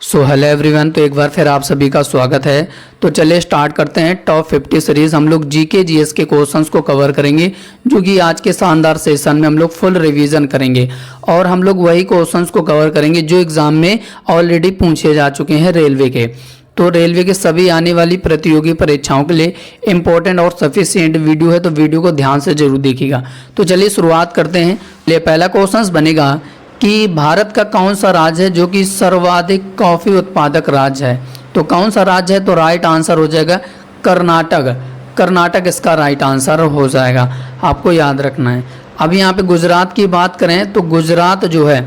So hello everyone, तो एक बार फिर आप सभी का स्वागत है। तो चलिए स्टार्ट करते हैं टॉप 50 सीरीज़। हम लोग जीके जीएस के क्वेश्चंस को कवर करेंगे, जो कि आज के शानदार सेशन में हम लोग फुल रिवीजन करेंगे और हम लोग वही क्वेश्चंस को कवर करेंगे जो एग्ज़ाम में ऑलरेडी पूछे जा चुके हैं रेलवे के। तो रेलवे के सभी आने वाली प्रतियोगी परीक्षाओं के लिए इंपॉर्टेंट और सफिशिएंट वीडियो है, तो वीडियो को ध्यान से जरूर देखिएगा। तो चलिए शुरुआत करते हैं। पहला क्वेश्चन बनेगा कि भारत का कौन सा राज्य है जो कि सर्वाधिक कॉफ़ी उत्पादक राज्य है। तो कौन सा राज्य है, तो राइट आंसर हो जाएगा कर्नाटक। कर्नाटक इसका राइट आंसर हो जाएगा, आपको याद रखना है। अब यहाँ पे गुजरात की बात करें तो गुजरात जो है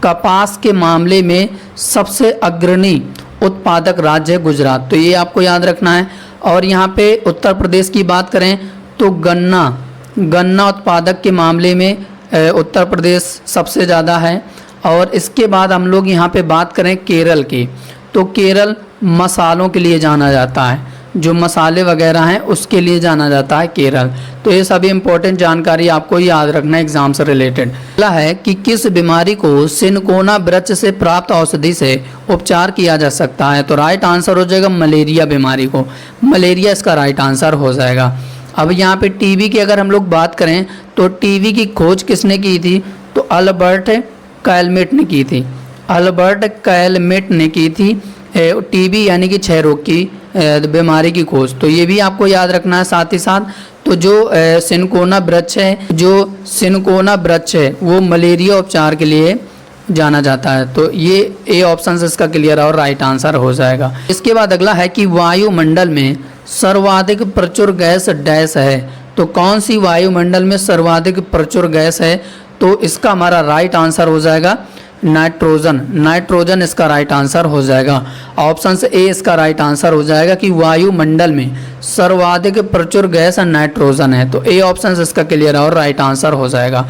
कपास के मामले में सबसे अग्रणी उत्पादक राज्य है गुजरात, तो ये आपको याद रखना है। और यहाँ पे उत्तर प्रदेश की बात करें तो गन्ना उत्पादक के मामले में उत्तर प्रदेश सबसे ज़्यादा है। और इसके बाद हम लोग यहाँ पे बात करें केरल की, तो केरल मसालों के लिए जाना जाता है, जो मसाले वगैरह हैं उसके लिए जाना जाता है केरल। तो ये सभी इंपॉर्टेंट जानकारी आपको याद रखना है एग्जाम से रिलेटेड। अगला है कि किस बीमारी को सिनकोना वृक्ष से प्राप्त औषधि से उपचार किया जा सकता है। तो राइट आंसर हो जाएगा मलेरिया बीमारी को, मलेरिया इसका राइट आंसर हो जाएगा। अब यहाँ पे टीबी की अगर हम लोग बात करें तो टीबी की खोज किसने की थी, तो अल्बर्ट कैलमेट ने की थी। अल्बर्ट कैलमेट ने की थी टीबी यानी कि क्षय रोग की बीमारी की खोज, तो ये भी आपको याद रखना है। साथ ही साथ तो जो सिनकोना वृक्ष है वो मलेरिया उपचार के लिए जाना जाता है। तो ये ए ऑप्शन इसका क्लियर और राइट आंसर हो जाएगा। इसके बाद अगला है कि वायुमंडल में सर्वाधिक प्रचुर गैस डैश है। तो कौन सी वायुमंडल में सर्वाधिक प्रचुर गैस है, तो इसका हमारा राइट आंसर हो जाएगा नाइट्रोजन। नाइट्रोजन इसका राइट आंसर हो जाएगा। ऑप्शन ए इसका राइट आंसर हो जाएगा कि वायुमंडल में सर्वाधिक प्रचुर गैस नाइट्रोजन है। तो ए ऑप्शन इसका क्लियर और राइट आंसर हो जाएगा।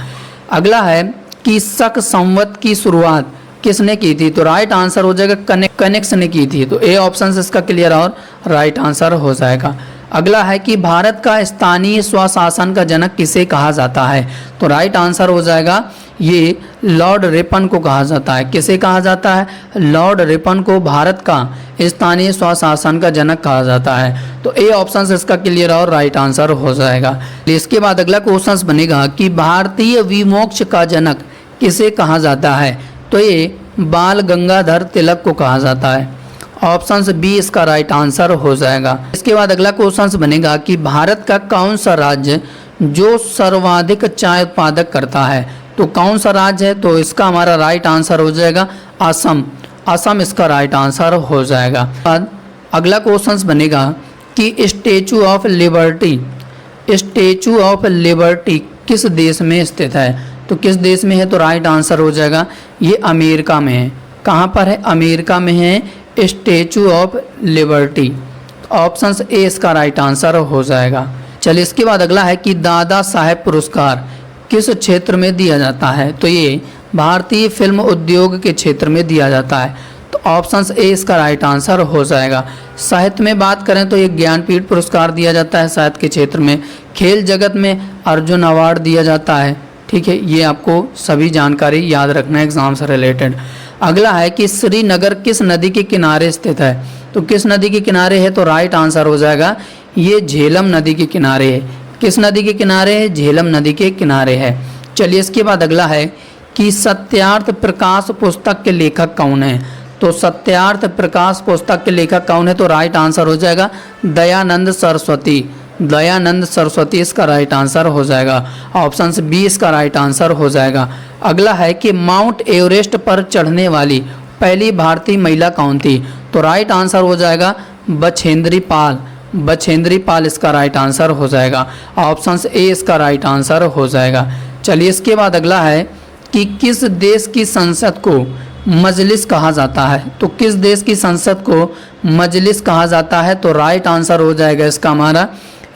अगला है कि शक संवत की शुरुआत किसने की थी, तो राइट आंसर हो जाएगा कनिष्क ने की थी। तो ए ऑप्शन इसका क्लियर और राइट आंसर हो जाएगा। अगला है कि भारत का स्थानीय स्वशासन का जनक किसे कहा जाता है, तो राइट आंसर हो जाएगा ये लॉर्ड रिपन को कहा जाता है। किसे कहा जाता है, लॉर्ड रिपन को भारत का स्थानीय स्वशासन का जनक कहा जाता है। तो ए ऑप्शन इसका क्लियर और राइट आंसर हो जाएगा। इसके बाद अगला क्वेश्चन बनेगा कि भारतीय विमोक्ष का जनक किसे कहा जाता है, तो ये बाल गंगाधर तिलक को कहा जाता है। ऑप्शन बी इसका राइट आंसर हो जाएगा। इसके बाद अगला क्वेश्चन बनेगा कि भारत का कौन सा राज्य जो सर्वाधिक चाय उत्पादक करता है, तो कौन सा राज्य है, तो इसका हमारा राइट आंसर हो जाएगा असम। असम इसका राइट आंसर हो जाएगा। बाद अगला क्वेश्चन बनेगा कि स्टैचू ऑफ लिबर्टी किस देश में स्थित है, तो किस देश में है, तो राइट आंसर हो जाएगा ये अमेरिका में है। कहाँ पर है, अमेरिका में है statue of liberty. Option A इसका राइट आंसर हो जाएगा। चलिए इसके बाद अगला है कि दादा साहेब पुरस्कार किस क्षेत्र में दिया जाता है, तो ये भारतीय फिल्म उद्योग के क्षेत्र में दिया जाता है। तो ऑप्शन ए इसका राइट आंसर हो जाएगा। साहित्य में बात करें तो ये ज्ञानपीठ पुरस्कार दिया जाता है साहित्य के क्षेत्र में। खेल जगत में अर्जुन अवार्ड दिया जाता है। ठीक है, ये आपको सभी जानकारी याद रखना है एग्जाम से रिलेटेड। अगला है कि श्रीनगर किस नदी के किनारे स्थित है, तो किस नदी के किनारे है, तो राइट आंसर हो जाएगा ये झेलम नदी के किनारे है। किस नदी के किनारे है, झेलम नदी के किनारे है। चलिए इसके बाद अगला है कि सत्यार्थ प्रकाश पुस्तक के लेखक कौन है, तो सत्यार्थ प्रकाश पुस्तक के लेखक कौन है, तो राइट आंसर हो जाएगा दयानंद सरस्वती। दयानंद सरस्वती इसका राइट आंसर हो जाएगा। ऑप्शन बी इसका राइट आंसर हो जाएगा। अगला है कि माउंट एवरेस्ट पर चढ़ने वाली पहली भारतीय महिला कौन थी, तो राइट आंसर हो जाएगा बछेंद्री पाल। बछेंद्री पाल इसका राइट आंसर हो जाएगा। ऑप्शन ए इसका राइट आंसर हो जाएगा। चलिए इसके बाद अगला है कि किस देश की संसद को मजलिस कहा जाता है, तो किस देश की संसद को मजलिस कहा जाता है, तो राइट आंसर हो जाएगा इसका हमारा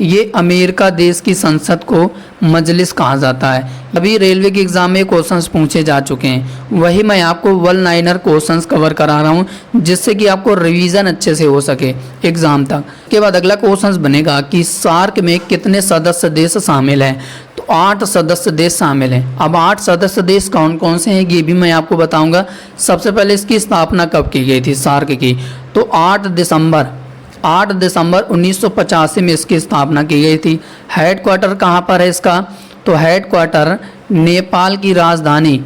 ये अमेरिका देश की संसद को मजलिस कहा जाता है। अभी रेलवे के एग्जाम में क्वेश्चंस पूछे जा चुके हैं, वही मैं आपको 1-लाइनर क्वेश्चंस कवर करा रहा हूं, जिससे कि आपको रिवीजन अच्छे से हो सके एग्जाम तक। के बाद अगला क्वेश्चंस बनेगा कि सार्क में कितने सदस्य देश शामिल हैं, तो तो 8 सदस्य देश शामिल हैं। अब 8 सदस्य देश कौन कौन से हैं ये भी मैं आपको बताऊंगा। सबसे पहले इसकी स्थापना कब की गई थी सार्क की, तो 8 दिसंबर 1985 में इसकी स्थापना की गई थी। हेडक्वार्टर कहाँ पर है इसका, तो हेडक्वार्टर नेपाल की राजधानी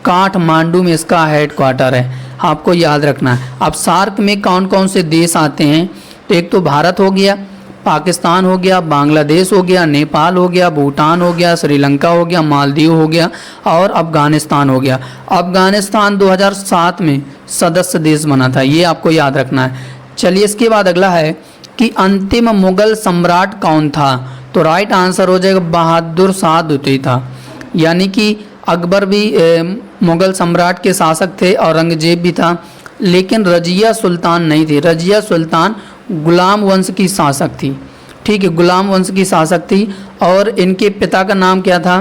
काठमांडू में इसका हेडक्वार्टर है, आपको याद रखना है। अब सार्क में कौन कौन से देश आते हैं, तो एक तो भारत हो गया, पाकिस्तान हो गया, बांग्लादेश हो गया, नेपाल हो गया, भूटान हो गया, श्रीलंका हो गया, मालदीव हो गया और अफगानिस्तान हो गया। अफगानिस्तान 2007 में सदस्य देश बना था, ये आपको याद रखना है। चलिए इसके बाद अगला है कि अंतिम मुगल सम्राट कौन था, तो राइट आंसर हो जाएगा बहादुर शाह द्वितीय था। यानी कि अकबर भी मुगल सम्राट के शासक थे, औरंगजेब भी था, लेकिन रजिया सुल्तान नहीं थी। रजिया सुल्तान गुलाम वंश की शासक थी, ठीक है, गुलाम वंश की शासक थी। और इनके पिता का नाम क्या था,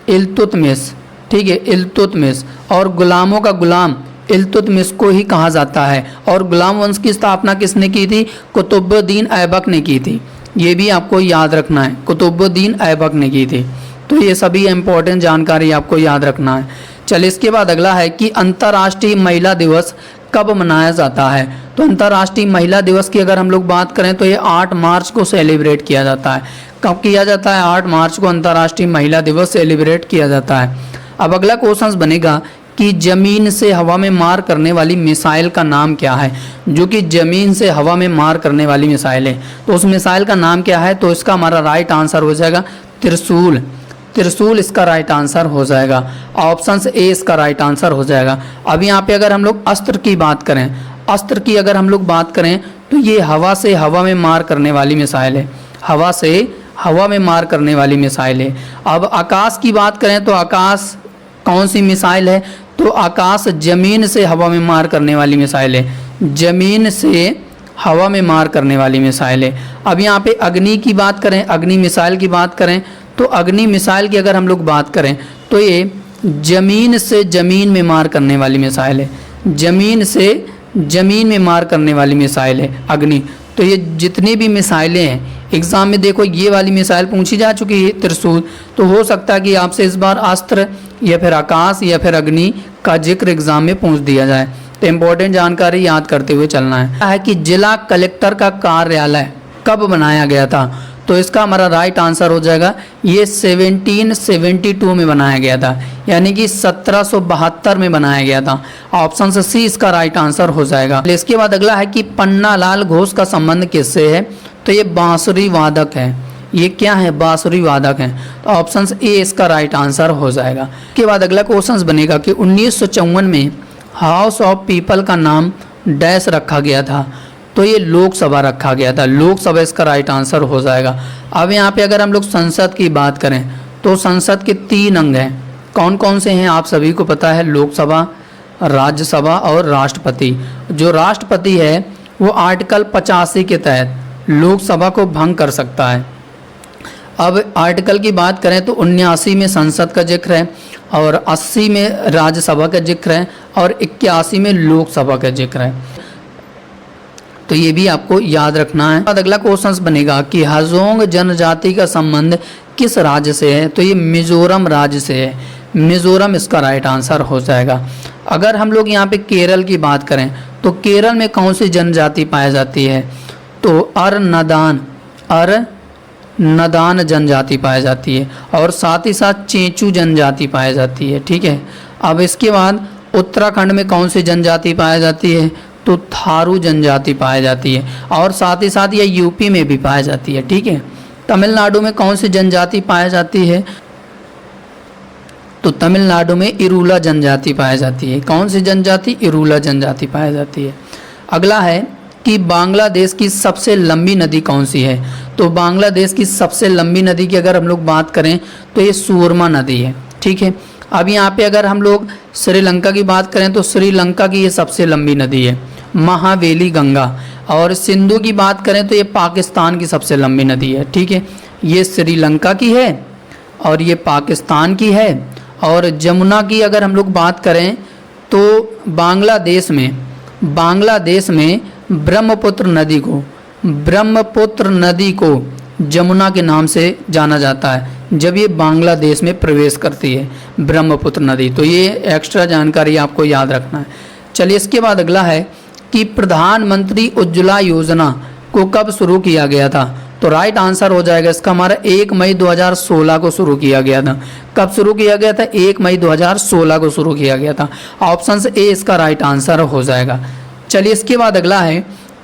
इल्तुतमिश, ठीक है, इल्तुतमिश। और गुलामों का गुलाम इल्तुतमिश को ही कहा जाता है। और गुलाम वंश की स्थापना किसने की थी, कुतुबुद्दीन ऐबक ने की थी, ये भी आपको याद रखना है, कुतुबुद्दीन ऐबक ने की थी। तो ये सभी इम्पोर्टेंट जानकारी आपको याद रखना है। चलिए इसके बाद अगला है कि अंतर्राष्ट्रीय महिला दिवस कब मनाया जाता है, तो अंतर्राष्ट्रीय महिला दिवस की अगर हम लोग बात करें तो ये 8 मार्च को सेलिब्रेट किया जाता है। कब किया जाता है, 8 मार्च को अंतर्राष्ट्रीय महिला दिवस सेलिब्रेट किया जाता है। अब अगला क्वेश्चन बनेगा कि ज़मीन से हवा में मार करने वाली मिसाइल का नाम क्या है, जो कि ज़मीन से हवा में मार करने वाली मिसाइल है, तो उस मिसाइल का नाम क्या है, तो इसका हमारा राइट आंसर हो जाएगा त्रिशूल। त्रिशूल इसका राइट आंसर हो जाएगा, ऑप्शन ए इसका राइट आंसर हो जाएगा। अब यहाँ पे अगर हम लोग अस्त्र की बात करें, अस्त्र की अगर हम लोग बात करें तो ये हवा से हवा में मार करने वाली मिसाइल है, हवा से हवा में मार करने वाली मिसाइल है। अब आकाश की बात करें तो आकाश कौन सी मिसाइल है, तो आकाश जमीन से हवा में मार करने वाली मिसाइल है, जमीन से हवा में मार करने वाली मिसाइल है। अब यहाँ पे अग्नि की बात करें, अग्नि मिसाइल की बात करें तो अग्नि मिसाइल की अगर हम लोग बात करें तो ये जमीन से जमीन में मार करने वाली मिसाइल है, जमीन से जमीन में मार करने वाली मिसाइल है अग्नि। तो ये जितनी भी मिसाइलें हैं एग्ज़ाम में देखो ये वाली मिसाइल पूछी जा चुकी है त्रिशूल, तो हो सकता है कि आपसे इस बार अस्त्र या फिर आकाश या फिर अग्नि का जिक्र एग्ज़ाम में पूछ दिया जाए। तो इम्पोर्टेंट जानकारी याद करते हुए चलना है कि जिला कलेक्टर का कार्यालय कब बनाया गया था, तो इसका हमारा राइट आंसर हो जाएगा ये 1772 में बनाया गया था, यानी कि 1772 में बनाया गया था। ऑप्शन सी इसका राइट आंसर हो जाएगा। इसके बाद अगला है कि पन्नालाल घोष का संबंध किससे है, तो ये बांसुरी वादक है, ये क्या है, बांसुरी वादक हैं। तो ऑप्शन ए इसका राइट आंसर हो जाएगा। इसके बाद अगला क्वेश्चन बनेगा कि 1954 में हाउस ऑफ पीपल का नाम डैश रखा गया था, तो ये लोकसभा रखा गया था, लोकसभा इसका राइट आंसर हो जाएगा। अब यहाँ पे अगर हम लोग संसद की बात करें तो संसद के 3 अंग हैं, कौन कौन से हैं आप सभी को पता है, लोकसभा, राज्यसभा और राष्ट्रपति। जो राष्ट्रपति है वो आर्टिकल 85 के तहत लोकसभा को भंग कर सकता है। अब आर्टिकल की बात करें तो 79 में संसद का जिक्र है और 80 में राज्यसभा का जिक्र है और 81 में लोकसभा का जिक्र है, तो ये भी आपको याद रखना है। अगला क्वेश्चन बनेगा कि हाजोंग जनजाति का संबंध किस राज्य से है, तो ये मिजोरम राज्य से है, मिजोरम इसका राइट आंसर हो जाएगा। अगर हम लोग यहाँ पे केरल की बात करें तो केरल में कौन सी जनजाति पाई जाती है, तो नदान जनजाति पाई जाती है और साथ ही साथ चेंचू जनजाति पाई जाती है, ठीक है। अब इसके बाद उत्तराखंड में कौन सी जनजाति पाई जाती है, तो थारू जनजाति पाई जाती है और साथ ही साथ ये यूपी में भी पाई जाती है, ठीक है। तमिलनाडु में कौन सी जनजाति पाई जाती है, तो तमिलनाडु में इरूला जनजाति पाई जाती है, कौन सी जनजाति, इरूला जनजाति पाई जाती है। अगला है कि बांग्लादेश की सबसे लंबी नदी कौन सी है, तो बांग्लादेश की सबसे लंबी नदी की अगर हम लोग बात करें तो ये सूरमा नदी है, ठीक है। अब यहाँ पे अगर हम लोग श्रीलंका की बात करें तो श्रीलंका की ये सबसे लंबी नदी है महावेली गंगा, और सिंधु की बात करें तो ये पाकिस्तान की सबसे लंबी नदी है, ठीक है। ये श्रीलंका की है और ये पाकिस्तान की है। और जमुना की अगर हम लोग बात करें तो बांग्लादेश में ब्रह्मपुत्र नदी को जमुना के नाम से जाना जाता है जब ये बांग्लादेश में प्रवेश करती है, ब्रह्मपुत्र नदी। तो ये एक्स्ट्रा जानकारी आपको याद रखना है। चलिए इसके बाद अगला है कि प्रधानमंत्री उज्ज्वला योजना को कब शुरू किया गया था। तो राइट आंसर हो जाएगा इसका हमारा 1 मई 2016 को शुरू किया गया था। कब शुरू किया गया था? 1 मई 2016 को शुरू किया गया था। ऑप्शन ए इसका राइट आंसर हो जाएगा। चलिए इसके बाद अगला है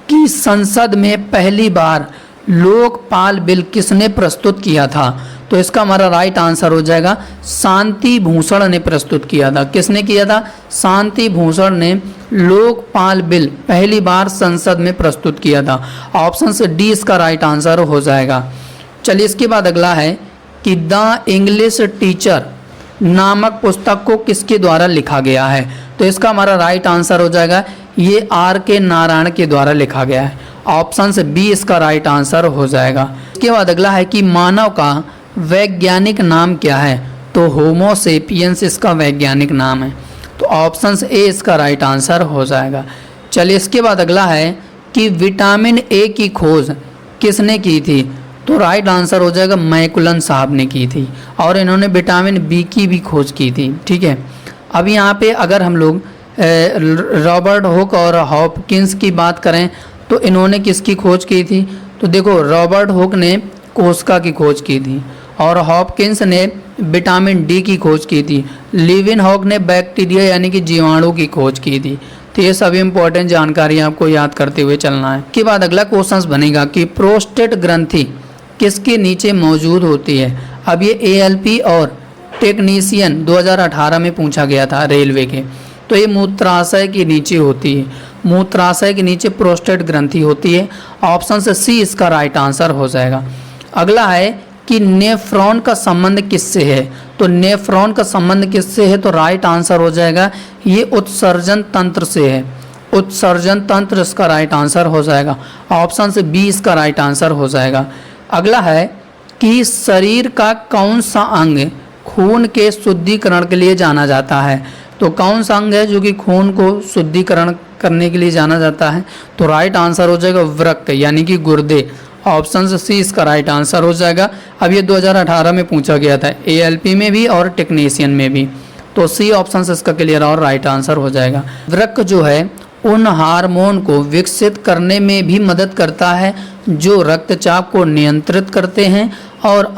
कि संसद में पहली बार लोकपाल बिल किसने प्रस्तुत किया था। तो इसका हमारा राइट आंसर हो जाएगा शांति भूषण ने प्रस्तुत किया था। किसने किया था? शांति भूषण ने लोकपाल बिल पहली बार संसद में प्रस्तुत किया था। ऑप्शन से डी इसका राइट आंसर हो जाएगा। चलिए इसके बाद अगला है कि द इंग्लिश टीचर नामक पुस्तक को किसके द्वारा लिखा गया है। तो इसका हमारा राइट आंसर हो जाएगा ये R.K. नारायण के द्वारा लिखा गया है। ऑप्शन से बी इसका राइट आंसर हो जाएगा। इसके बाद अगला है कि मानव का वैज्ञानिक नाम क्या है। तो होमो सेपियंस इसका वैज्ञानिक नाम है। तो ऑप्शन ए इसका राइट आंसर हो जाएगा। चलिए इसके बाद अगला है कि विटामिन ए की खोज किसने की थी। तो राइट आंसर हो जाएगा मैकुलन साहब ने की थी और इन्होंने विटामिन बी की भी खोज की थी। ठीक है, अब यहाँ पे अगर हम लोग रॉबर्ट हुक और हॉपकिंस की बात करें तो इन्होंने किसकी खोज की थी। तो देखो रॉबर्ट हुक ने कोशिका की खोज की थी और हॉपकिंस ने विटामिन डी की खोज की थी। लीविनहॉक ने बैक्टीरिया यानी कि जीवाणु की खोज की थी। तो ये सभी इंपॉर्टेंट जानकारी आपको याद करते हुए चलना है। के बाद अगला क्वेश्चन बनेगा कि प्रोस्टेट ग्रंथि किसके नीचे मौजूद होती है। अब ये ALP और टेक्नीशियन 2018 में पूछा गया था रेलवे के। तो ये मूत्राशय के नीचे होती है। मूत्राशय के नीचे प्रोस्टेट ग्रंथि होती है। ऑप्शन से सी इसका राइट आंसर हो जाएगा। अगला है कि नेफ्रॉन का संबंध किससे है। तो नेफ्रॉन का संबंध किससे है। तो राइट आंसर हो जाएगा ये उत्सर्जन तंत्र से है। उत्सर्जन तंत्र इसका राइट आंसर हो जाएगा। ऑप्शन से बी इसका राइट आंसर हो जाएगा। अगला है कि शरीर का कौन सा अंग खून के शुद्धिकरण के लिए जाना जाता है। तो कौन सा अंग है जो कि खून को शुद्धिकरण करने के लिए जाना जाता है। तो राइट आंसर हो जाएगा वृक्क यानी कि गुर्दे। ऑप्शन से सी इसका राइट आंसर हो जाएगा। अब ये 2018 में पूछा गया था ALP में भी और टेक्नीशियन में भी। तो सी ऑप्शन से इसका क्लियर और राइट आंसर हो जाएगा। वृक्क जो है उन हार्मोन को विकसित करने में भी मदद करता है जो रक्तचाप को नियंत्रित करते हैं और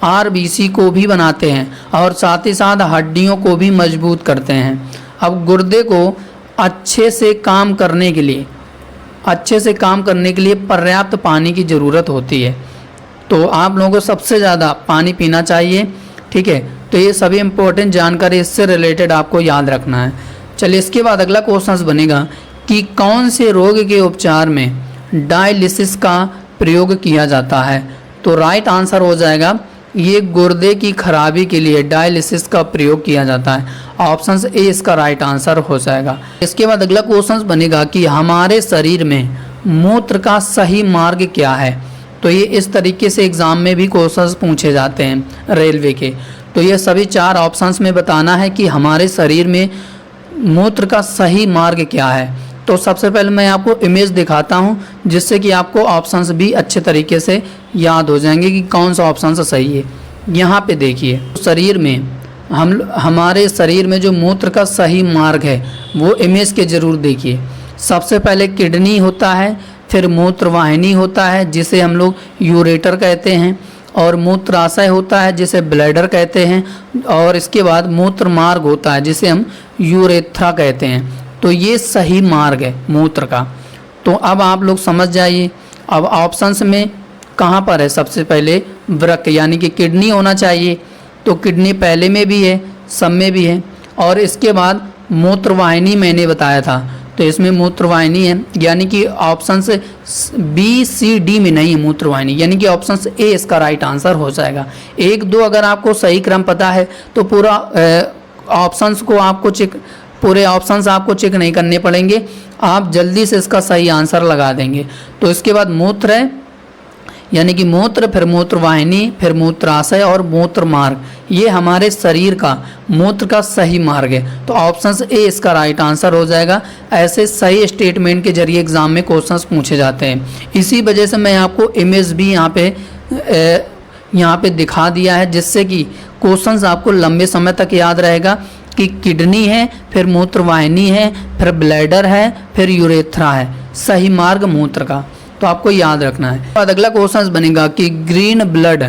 RBC को भी बनाते हैं और साथ ही साथ हड्डियों को भी मजबूत करते हैं। अब गुर्दे को अच्छे से काम करने के लिए पर्याप्त पानी की ज़रूरत होती है। तो आप लोगों को सबसे ज़्यादा पानी पीना चाहिए। ठीक है, तो ये सभी इंपॉर्टेंट जानकारी इससे रिलेटेड आपको याद रखना है। चलिए इसके बाद अगला क्वेश्चन बनेगा कि कौन से रोग के उपचार में डायलिसिस का प्रयोग किया जाता है। तो राइट आंसर हो जाएगा ये गुर्दे की खराबी के लिए डायलिसिस का प्रयोग किया जाता है। ऑप्शन ए इसका राइट आंसर हो जाएगा। इसके बाद अगला क्वेश्चन बनेगा कि हमारे शरीर में मूत्र का सही मार्ग क्या है। तो ये इस तरीके से एग्जाम में भी क्वेश्चंस पूछे जाते हैं रेलवे के। तो ये सभी 4 ऑप्शंस में बताना है कि हमारे शरीर में मूत्र का सही मार्ग क्या है। तो सबसे पहले मैं आपको इमेज दिखाता हूँ जिससे कि आपको ऑप्शंस भी अच्छे तरीके से याद हो जाएंगे कि कौन सा ऑप्शन सही है। यहाँ पे देखिए शरीर में हमारे शरीर में जो मूत्र का सही मार्ग है वो इमेज के ज़रूर देखिए। सबसे पहले किडनी होता है, फिर मूत्रवाहिनी होता है जिसे हम लोग यूरेटर कहते हैं, और मूत्राशय होता है जिसे ब्लैडर कहते हैं, और इसके बाद मूत्र मार्ग होता है जिसे हम यूरेथ्रा कहते हैं। तो ये सही मार्ग है मूत्र का। तो अब आप लोग समझ जाइए अब ऑप्शंस में कहाँ पर है। सबसे पहले वृक्क यानी कि किडनी होना चाहिए। तो किडनी पहले में भी है, सब में भी है। और इसके बाद मूत्रवाहिनी मैंने बताया था, तो इसमें मूत्रवाहिनी है यानी कि ऑप्शन से B-C-D में नहीं है मूत्रवाहिनी, यानी कि ऑप्शन से ए इसका राइट आंसर हो जाएगा। 1-2 अगर आपको सही क्रम पता है तो पूरे ऑप्शंस आपको चेक नहीं करने पड़ेंगे, आप जल्दी से इसका सही आंसर लगा देंगे। तो इसके बाद मूत्र है, यानी कि मूत्र, फिर मूत्र वाहिनी, फिर मूत्राशय और मूत्र मार्ग, ये हमारे शरीर का मूत्र का सही मार्ग है। तो ऑप्शन ए इसका राइट आंसर हो जाएगा। ऐसे सही स्टेटमेंट के जरिए एग्जाम में क्वेश्चंस पूछे जाते हैं। इसी वजह से मैं आपको इमेज भी यहाँ पे दिखा दिया है, जिससे कि क्वेश्चंस आपको लंबे समय तक याद रहेगा कि किडनी है, फिर मूत्रवाहिनी है, फिर ब्लैडर है, फिर यूरेथ्रा है, सही मार्ग मूत्र का, तो आपको याद रखना है। बाद अगला क्वेश्चन बनेगा कि ग्रीन ब्लड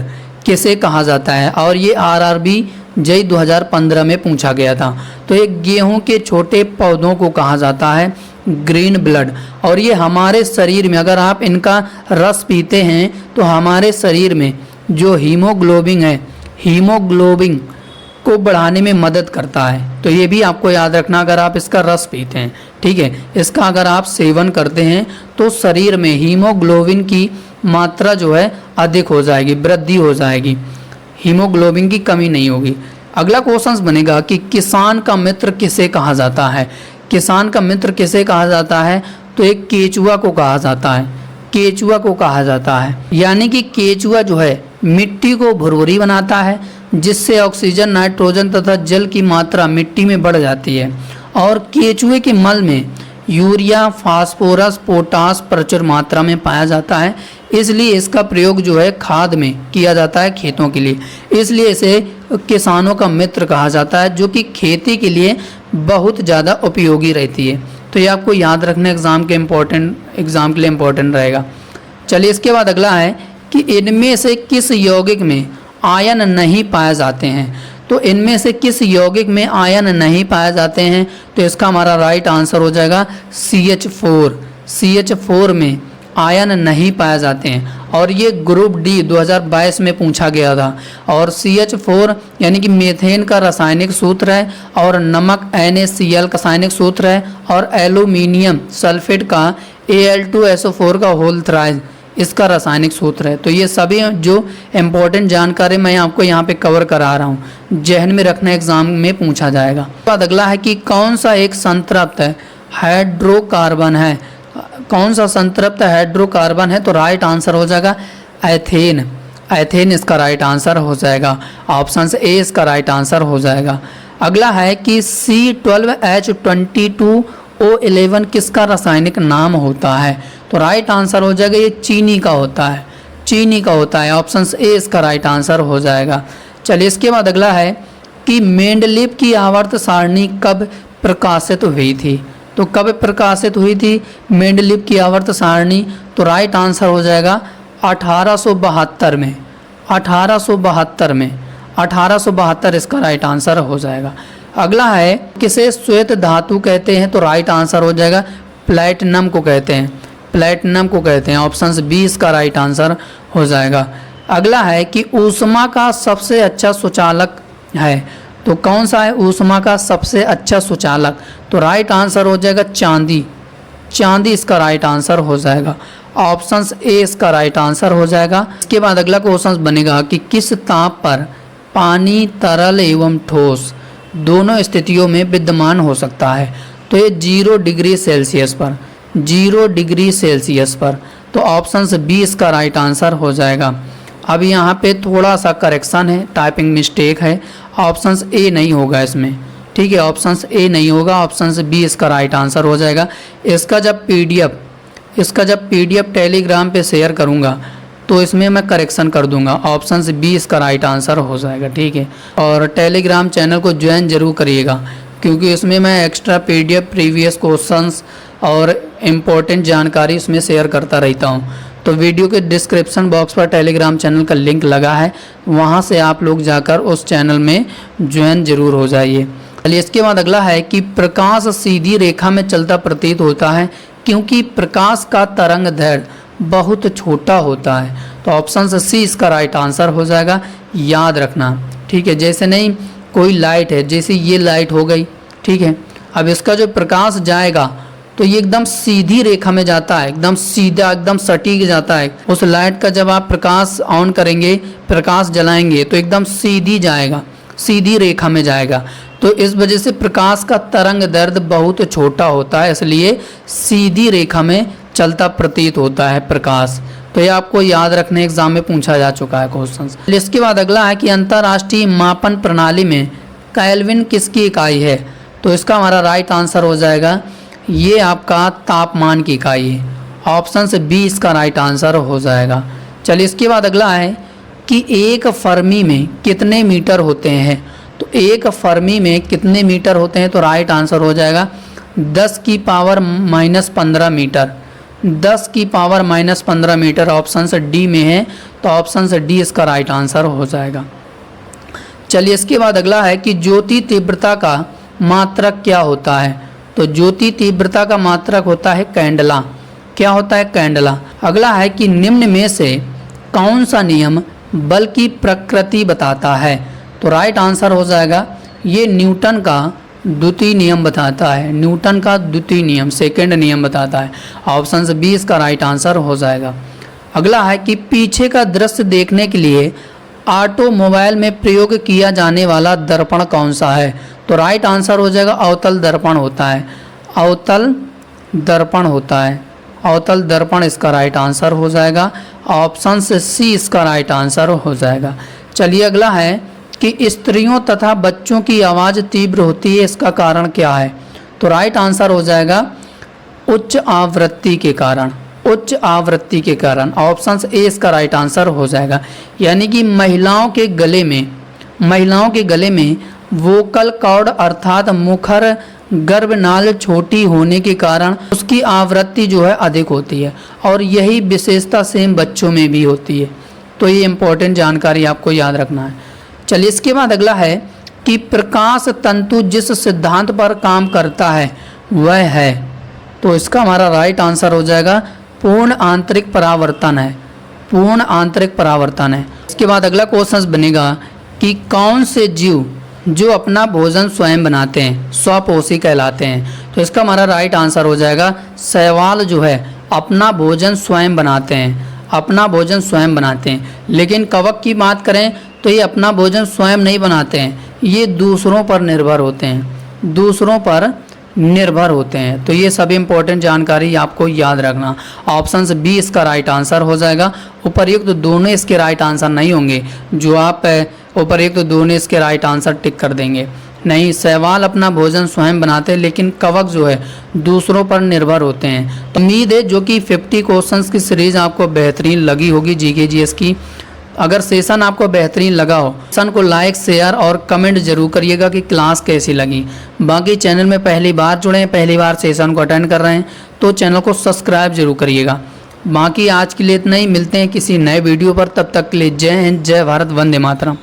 किसे कहा जाता है, और ये आरआरबी जेईई 2015 में पूछा गया था। तो ये गेहूं के छोटे पौधों को कहा जाता है ग्रीन ब्लड, और ये हमारे शरीर में अगर आप इनका रस पीते हैं तो हमारे शरीर में जो हीमोग्लोबिन है, हीमोग्लोबिन को बढ़ाने में मदद करता है। तो ये भी आपको याद रखना अगर आप इसका रस पीते हैं, ठीक है। इसका अगर आप सेवन करते हैं तो शरीर में हीमोग्लोबिन की मात्रा जो है अधिक हो जाएगी, वृद्धि हो जाएगी, हीमोग्लोबिन की कमी नहीं होगी। अगला क्वेश्चन बनेगा कि किसान का मित्र किसे कहा जाता है। किसान का मित्र किसे कहा जाता है, तो एक केचुआ को कहा जाता है, केचुआ को कहा जाता है। यानी कि केचुआ जो है मिट्टी को भुरभुरी बनाता है, जिससे ऑक्सीजन, नाइट्रोजन तथा जल की मात्रा मिट्टी में बढ़ जाती है, और केचुए के मल में यूरिया, फास्फोरस, पोटास प्रचुर मात्रा में पाया जाता है। इसलिए इसका प्रयोग जो है खाद में किया जाता है खेतों के लिए, इसलिए इसे किसानों का मित्र कहा जाता है, जो कि खेती के लिए बहुत ज़्यादा उपयोगी रहती है। तो ये आपको याद रखना एग्ज़ाम के लिए इम्पोर्टेंट रहेगा। चलिए इसके बाद अगला है कि इनमें से किस यौगिक में आयन नहीं पाए जाते हैं। तो इनमें से किस यौगिक में आयन नहीं पाए जाते हैं, तो इसका हमारा राइट आंसर हो जाएगा CH4। CH4 में आयन नहीं पाए जाते हैं, और ये ग्रुप डी 2022 में पूछा गया था। और CH4 यानी कि मीथेन का रासायनिक सूत्र है, और नमक NaCl का रासायनिक सूत्र है, और एल्यूमिनियम सल्फेट का Al2SO4 का होल थ्राइज इसका रासायनिक सूत्र है। तो ये सभी जो इम्पोर्टेंट जानकारी मैं आपको यहाँ पे कवर करा रहा हूँ, जहन में रखना, एग्जाम में पूछा जाएगा। बाद अगला है कि कौन सा एक संतृप्त हाइड्रोकार्बन है, कौन सा संतृप्त हाइड्रोकार्बन है, तो राइट आंसर हो जाएगा एथेन। एथेन इसका राइट आंसर हो जाएगा, ऑप्शन ए इसका राइट आंसर हो जाएगा। अगला है कि C12H22O11 किसका रासायनिक नाम होता है, तो राइट आंसर हो जाएगा ये चीनी का होता है, चीनी का होता है, ऑप्शन ए इसका राइट आंसर हो जाएगा। चलिए इसके बाद अगला है कि मेंडलीव की आवर्त सारणी कब प्रकाशित हुई थी, तो कब प्रकाशित हुई थी मेंडलीव की आवर्त सारणी, तो राइट आंसर हो जाएगा 1872 में, 1872 इसका राइट आंसर हो जाएगा। अगला है किसे श्वेत धातु कहते हैं, तो राइट आंसर हो जाएगा प्लैटिनम को कहते हैं, प्लैटिनम को कहते हैं, ऑप्शन बी इसका राइट आंसर हो जाएगा। अगला है कि ऊष्मा का सबसे अच्छा सुचालक है, तो कौन सा है ऊष्मा का सबसे अच्छा सुचालक, तो राइट आंसर हो जाएगा चांदी, चांदी इसका राइट आंसर हो जाएगा, ऑप्शन ए इसका राइट आंसर हो जाएगा। इसके बाद अगला क्वेश्चन बनेगा कि किस ताप पर पानी तरल एवं ठोस दोनों स्थितियों में विद्यमान हो सकता है, तो ये 0 डिग्री सेल्सियस पर, 0 डिग्री सेल्सियस पर, तो ऑप्शन बी इसका राइट आंसर हो जाएगा। अब यहाँ पे थोड़ा सा करेक्शन है, टाइपिंग मिस्टेक है, ऑप्शन ए नहीं होगा इसमें, ठीक है, ऑप्शन ए नहीं होगा, ऑप्शन बी इसका राइट आंसर हो जाएगा। इसका जब पीडीएफ टेलीग्राम पे शेयर करूँगा तो इसमें मैं करेक्शन कर दूंगा, ऑप्शन बी इसका राइट आंसर हो जाएगा, ठीक है। और टेलीग्राम चैनल को ज्वाइन जरूर करिएगा, क्योंकि इसमें मैं एक्स्ट्रा पीडीएफ, प्रीवियस क्वेश्चंस और इम्पोर्टेंट जानकारी इसमें शेयर करता रहता हूं। तो वीडियो के डिस्क्रिप्शन बॉक्स पर टेलीग्राम चैनल का लिंक लगा है, वहां से आप लोग जाकर उस चैनल में ज्वाइन जरूर हो जाइए। चलिए इसके बाद अगला है कि प्रकाश सीधी रेखा में चलता प्रतीत होता है क्योंकि प्रकाश का तरंग दैर्घ्य बहुत छोटा होता है, तो ऑप्शन सी इसका राइट आंसर हो जाएगा, याद रखना, ठीक है। जैसे नहीं कोई लाइट है, जैसे ये लाइट हो गई, ठीक है, अब इसका जो प्रकाश जाएगा तो ये एकदम सीधी रेखा में जाता है, एकदम सीधा, एकदम सटीक जाता है। उस लाइट का जब आप प्रकाश ऑन करेंगे, प्रकाश जलाएंगे तो एकदम सीधी जाएगा, सीधी रेखा में जाएगा। तो इस वजह से प्रकाश का तरंग दैर्घ्य बहुत छोटा होता है, इसलिए सीधी रेखा में चलता प्रतीत होता है प्रकाश। तो तो ये आपको याद रखने एग्जाम में पूछा जा चुका है क्वेश्चन। इसके बाद अगला है कि अंतर्राष्ट्रीय मापन प्रणाली में केल्विन किसकी इकाई है? तो इसका हमारा राइट आंसर हो जाएगा, ये आपका तापमान की इकाई है। ऑप्शन से बी इसका राइट आंसर हो जाएगा। चलिए इसके बाद अगला है कि एक फर्मी में कितने मीटर होते हैं? तो एक फर्मी में कितने मीटर होते हैं? तो राइट आंसर हो जाएगा 10 की पावर -15 मीटर। 10 की पावर -15 मीटर ऑप्शन से डी में है, तो ऑप्शन से डी इसका राइट आंसर हो जाएगा। चलिए इसके बाद अगला है कि ज्योति तीव्रता का मात्रक क्या होता है? तो ज्योति तीव्रता का मात्रक होता है कैंडला। क्या होता है? कैंडला। अगला है कि निम्न में से कौन सा नियम बल की प्रकृति बताता है? तो राइट आंसर हो जाएगा, ये न्यूटन का द्वितीय नियम बताता है। न्यूटन का द्वितीय नियम, सेकंड नियम बताता है। ऑप्शन से बी इसका राइट आंसर हो जाएगा। अगला है कि पीछे का दृश्य देखने के लिए ऑटोमोबाइल में प्रयोग किया जाने वाला दर्पण कौन सा है? तो राइट आंसर हो जाएगा अवतल दर्पण होता है। अवतल दर्पण होता है। अवतल दर्पण इसका राइट आंसर हो जाएगा। ऑप्शन से सी इसका राइट आंसर हो जाएगा। चलिए अगला है कि स्त्रियों तथा बच्चों की आवाज़ तीव्र होती है, इसका कारण क्या है? तो राइट आंसर हो जाएगा उच्च आवृत्ति के कारण। उच्च आवृत्ति के कारण। ऑप्शन ए इसका राइट आंसर हो जाएगा। यानी कि महिलाओं के गले में वोकल कॉर्ड अर्थात मुखर गर्भनाल छोटी होने के कारण उसकी आवृत्ति जो है अधिक होती है, और यही विशेषता सेम बच्चों में भी होती है। तो ये इंपॉर्टेंट जानकारी आपको याद रखना है। चलिए इसके बाद अगला है कि प्रकाश तंतु जिस सिद्धांत पर काम करता है वह है, तो इसका हमारा राइट आंसर हो जाएगा पूर्ण आंतरिक परावर्तन है। पूर्ण आंतरिक परावर्तन है। इसके बाद अगला क्वेश्चन बनेगा कि कौन से जीव जो अपना भोजन स्वयं बनाते हैं स्वपोषी कहलाते हैं? तो इसका हमारा राइट आंसर हो जाएगा शैवाल जो है अपना भोजन स्वयं बनाते हैं। अपना भोजन स्वयं बनाते हैं। लेकिन कवक की बात करें तो ये अपना भोजन स्वयं नहीं बनाते हैं, ये दूसरों पर निर्भर होते हैं। दूसरों पर निर्भर होते हैं। तो ये सभी इंपॉर्टेंट जानकारी आपको याद रखना। ऑप्शन बी इसका राइट आंसर हो जाएगा। उपर्युक्त दोनों इसके राइट आंसर नहीं होंगे। जो आप उपर्युक्त दोनों इसके राइट आंसर टिक कर देंगे। नहीं, शैवाल अपना भोजन स्वयं बनाते हैं, लेकिन कवक जो है दूसरों पर निर्भर होते हैं। तो उम्मीद है जो कि 50 क्वेश्चंस की सीरीज आपको बेहतरीन लगी होगी जीके जीएस की। अगर सेशन आपको बेहतरीन लगा हो, सेशन को लाइक, शेयर और कमेंट जरूर करिएगा कि क्लास कैसी लगी। बाकी चैनल में पहली बार जुड़े हैं, पहली बार सेशन को अटेंड कर रहे हैं, तो चैनल को सब्सक्राइब जरूर करिएगा। बाकी आज के लिए इतना ही, मिलते हैं किसी नए वीडियो पर। तब तक के लिए जय हिंद, जय भारत, वंदे मातरम।